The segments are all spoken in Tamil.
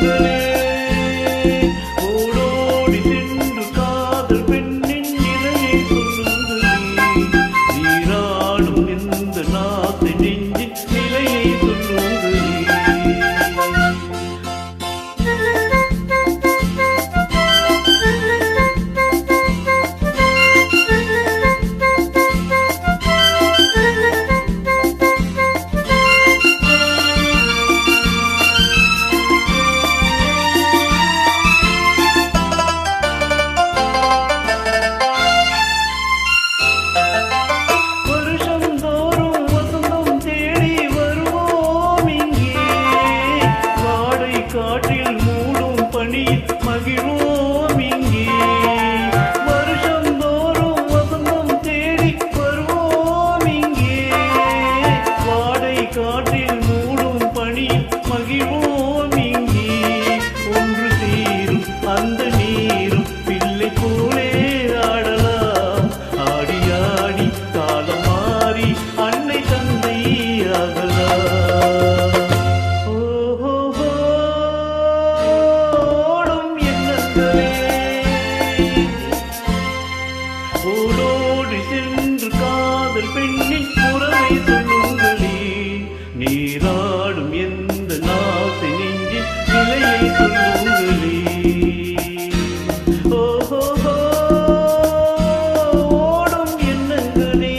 எண்ணங்களே ஓடோடி சென்று காதல் பெண்ணின் நிலையை சொல்லுங்களே நீராடும் இந்த நாத்தை நெஞ்சின் நிலையை சொல்லுங்களே காற்றில் மூடும் பனியில் மகிழ்வோம் இங்கே வருஷந்தோறும் வசந்தம் தேடி வருவோம் இங்கே வாடை காற்றில் மூடும் பனியில் மகிழ்வோம் இங்கே ஒன்று சேரும் அந்த நீரும் பிள்ளை போலே ஆடலாம் ஆடி ஆடி காலம் மாறி அன்னை தந்தை ஆகலாம் ஓடோடி சென்று காதல் பெண்ணின் உறவை சொல்லுங்களே நீராடும் எந்த நாசை நெஞ்சின் நிலையை சொல்லுங்களே ஓஹோ ஓடும் எண்ணங்களே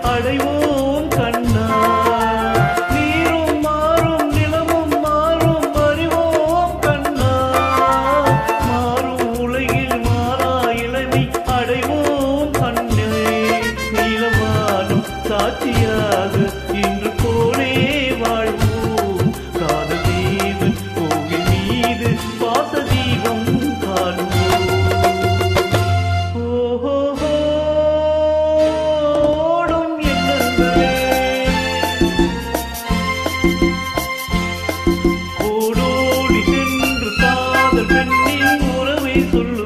அடைவோம் கண்ணா நீரும் மாறும் நிலமும் மாறும் அறிவோம் கண்ணா மாறும் உலகில் மாறா இளமை அடைவோம் கண்ணே நீலவானும் சாட்சியாக இன்று போலே வாழ்வோம் காதல் தீபம் கோவில் மீது பாச தீபம் காணுவோம் ஓஹோ ஓடோடி சென்று காதல் பெண்ணின் உறவை சொல்லு